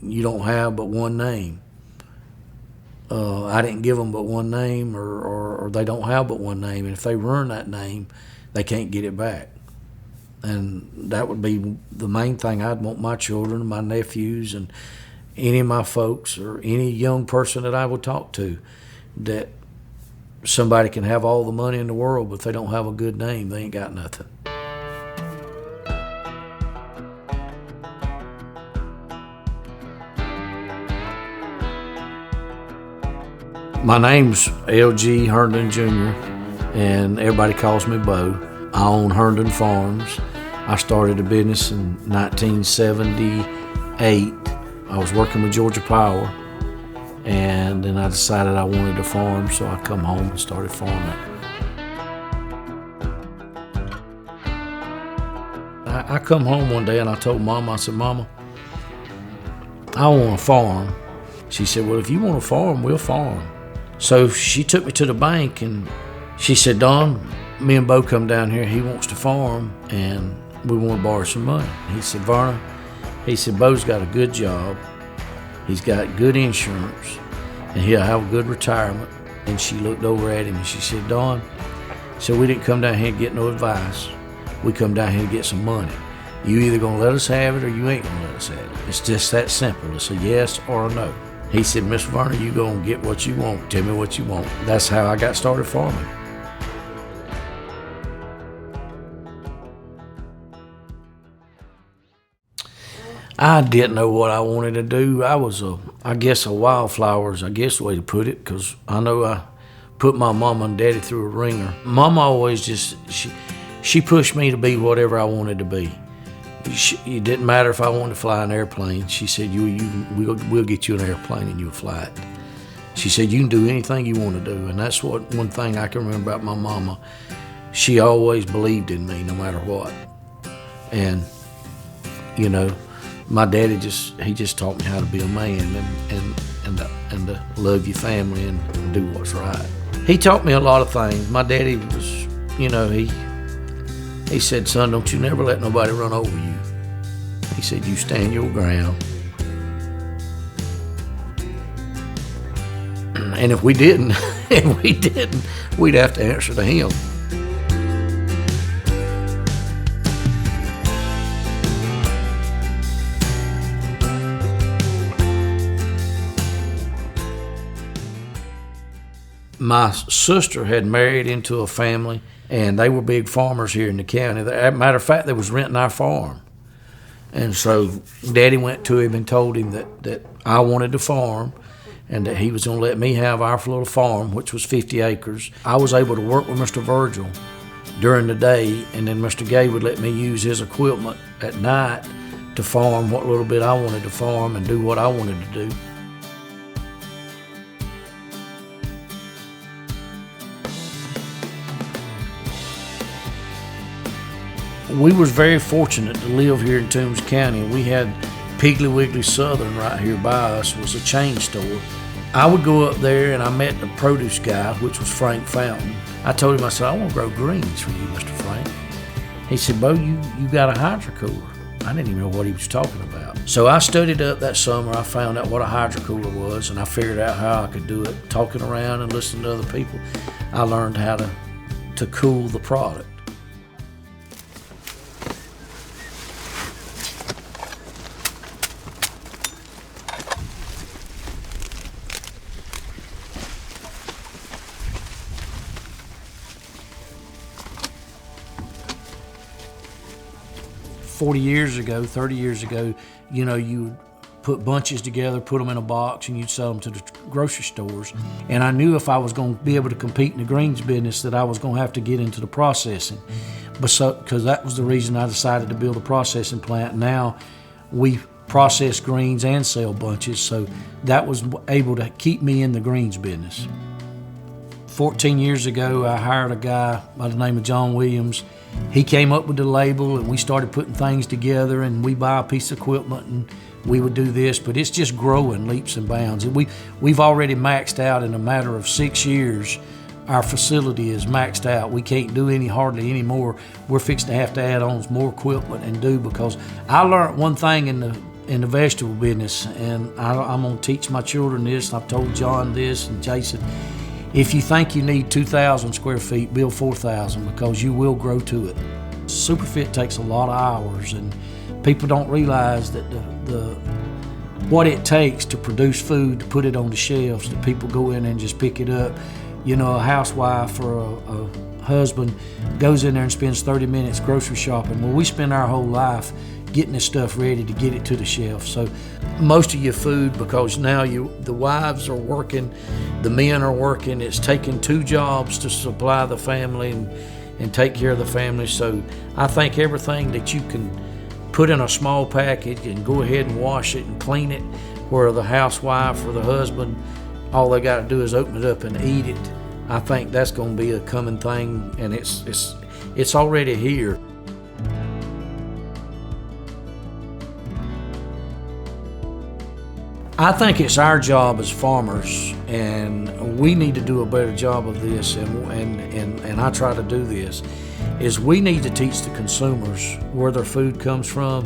you don't have but one name. I didn't give them but one name, or they don't have but one name. And if they ruin that name, they can't get it back. And that would be the main thing I'd want my children, my nephews, and any of my folks, or any young person that I would talk to, that somebody can have all the money in the world, but if they don't have a good name, they ain't got nothing. My name's L.G. Herndon Jr., and everybody calls me Bo. I own Herndon Farms. I started a business in 1978. I was working with Georgia Power, and then I decided I wanted to farm, so I come home and started farming. I come home one day and I told Mama, I said, Mama, I want to farm. She said, well, if you want to farm, we'll farm. So she took me to the bank and she said, Don, me and Bo come down here, he wants to farm and we want to borrow some money. He said, Varna, he said, Bo's got a good job, he's got good insurance, and he'll have a good retirement. And she looked over at him and she said, Don, so we didn't come down here to get no advice. We come down here to get some money. You either gonna let us have it or you ain't gonna let us have it. It's just that simple. It's a yes or a no. He said, Miss Varner, you gonna get what you want. Tell me what you want. That's how I got started farming. I didn't know what I wanted to do. I was a wildflower is, the way to put it, because I know I put my mama and daddy through a ringer. Mama always she pushed me to be whatever I wanted to be. It didn't matter if I wanted to fly an airplane. She said, we'll get you an airplane and you'll fly it. She said, you can do anything you want to do. And that's one thing I can remember about my mama. She always believed in me no matter what. And, you know, my daddy just taught me how to be a man and to love your family and do what's right. He taught me a lot of things. My daddy was, you know, he said, son, don't you never let nobody run over you. He said, you stand your ground. And if we didn't, we'd have to answer to him. My sister had married into a family, and they were big farmers here in the county. As a matter of fact, they was renting our farm. And so Daddy went to him and told him that I wanted to farm and that he was going to let me have our little farm, which was 50 acres. I was able to work with Mr. Virgil during the day, and then Mr. Gay would let me use his equipment at night to farm what little bit I wanted to farm and do what I wanted to do. We was very fortunate to live here in Toombs County. We had Piggly Wiggly Southern right here by us, was a chain store. I would go up there and I met the produce guy, which was Frank Fountain. I told him, I said, I want to grow greens for you, Mr. Frank. He said, Bo, you got a hydrocooler. I didn't even know what he was talking about. So I studied up that summer. I found out what a hydrocooler was, and I figured out how I could do it. Talking around and listening to other people, I learned how to cool the product. Thirty years ago, you know, you would put bunches together, put them in a box, and you'd sell them to the grocery stores. And I knew if I was going to be able to compete in the greens business that I was going to have to get into the processing. Because that was the reason I decided to build a processing plant. Now we process greens and sell bunches, so that was able to keep me in the greens business. 14 years ago, I hired a guy by the name of John Williams. He came up with the label, and we started putting things together, and we buy a piece of equipment and we would do this, but it's just growing leaps and bounds. We've already maxed out in a matter of 6 years. Our facility is maxed out. We can't do hardly any more. We're fixing to have to add on more equipment and do, because I learned one thing in in the vegetable business, and I'm going to teach my children this, and I've told John this and Jason. If you think you need 2,000 square feet, build 4,000, because you will grow to it. Superfit takes a lot of hours, and people don't realize that what it takes to produce food, to put it on the shelves, that people go in and just pick it up. You know, a housewife or a husband goes in there and spends 30 minutes grocery shopping. Well, we spend our whole life getting this stuff ready to get it to the shelf. So most of your food, because now the wives are working, the men are working, it's taking 2 jobs to supply the family and take care of the family. So I think everything that you can put in a small package and go ahead and wash it and clean it, where the housewife or the husband, all they got to do is open it up and eat it. I think that's going to be a coming thing, and it's already here. I think it's our job as farmers, and we need to do a better job of this, and I try to do this, is we need to teach the consumers where their food comes from.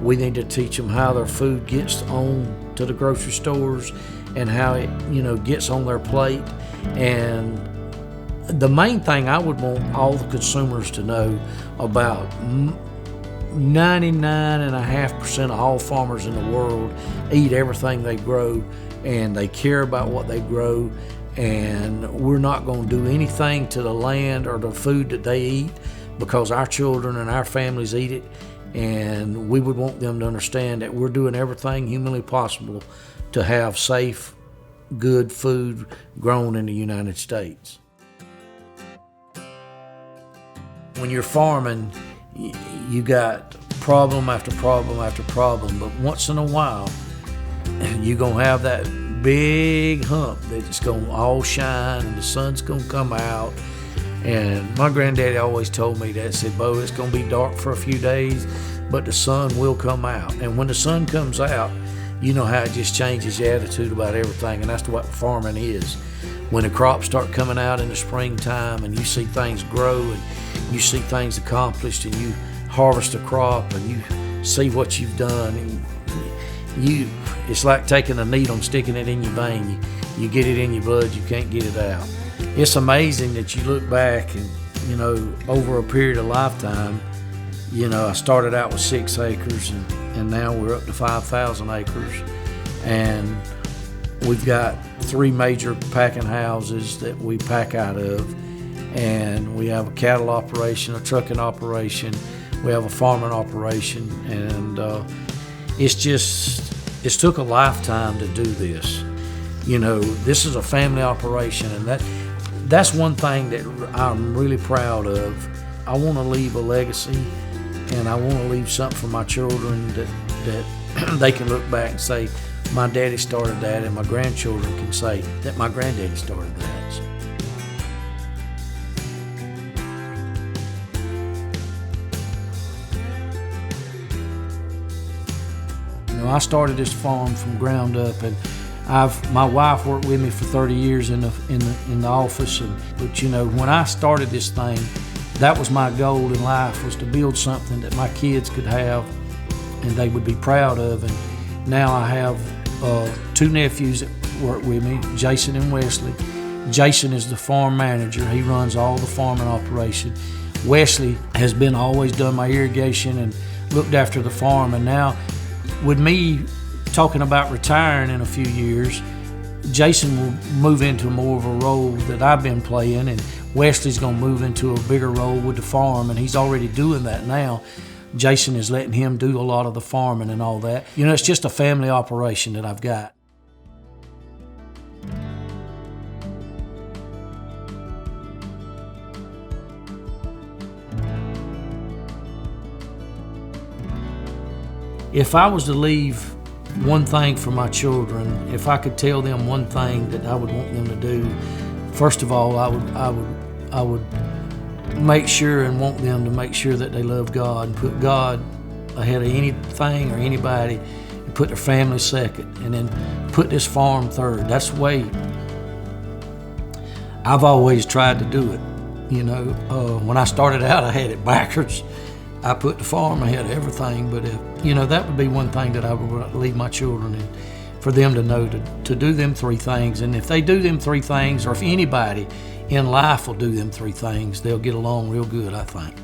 We need to teach them how their food gets on to the grocery stores and how it, gets on their plate. And the main thing I would want all the consumers to know about 99.5% of all farmers in the world eat everything they grow, and they care about what they grow, and we're not going to do anything to the land or the food that they eat, because our children and our families eat it, and we would want them to understand that we're doing everything humanly possible to have safe, good food grown in the United States. When you're farming, you got problem after problem after problem, but once in a while you're gonna have that big hump that's gonna all shine and the sun's gonna come out. And my granddaddy always told me that, said, Bo, it's gonna be dark for a few days, but the sun will come out. And when the sun comes out, you know how it just changes your attitude about everything, and that's what farming is. When the crops start coming out in the springtime and you see things grow and you see things accomplished, and you harvest a crop and you see what you've done, and it's like taking a needle and sticking it in your vein. You get it in your blood, you can't get it out. It's amazing that you look back and, over a period of lifetime, I started out with 6 acres and now we're up to 5,000 acres. And we've got 3 major packing houses that we pack out of. And we have a cattle operation, a trucking operation, we have a farming operation, and it's took a lifetime to do this. This is a family operation, and that's one thing that I'm really proud of. I want to leave a legacy, and I want to leave something for my children that they can look back and say, my daddy started that, and my grandchildren can say that my granddaddy started that. I started this farm from ground up, and my wife worked with me for 30 years in the office. But when I started this thing, that was my goal in life, was to build something that my kids could have and they would be proud of. And now I have 2 nephews that work with me, Jason and Wesley. Jason is the farm manager. He runs all the farming operation. Wesley has always done my irrigation and looked after the farm, and now with me talking about retiring in a few years, Jason will move into more of a role that I've been playing, and Wesley's going to move into a bigger role with the farm, and he's already doing that now. Jason is letting him do a lot of the farming and all that. It's just a family operation that I've got. If I was to leave one thing for my children, if I could tell them one thing that I would want them to do, first of all, I would make sure and want them to make sure that they love God and put God ahead of anything or anybody, and put their family second, and then put this farm third. That's the way I've always tried to do it. When I started out, I had it backwards. I put the farm ahead of everything, but that would be one thing that I would leave my children, and for them to know to do them three things. And if they do them three things, or if anybody in life will do them three things, they'll get along real good, I think.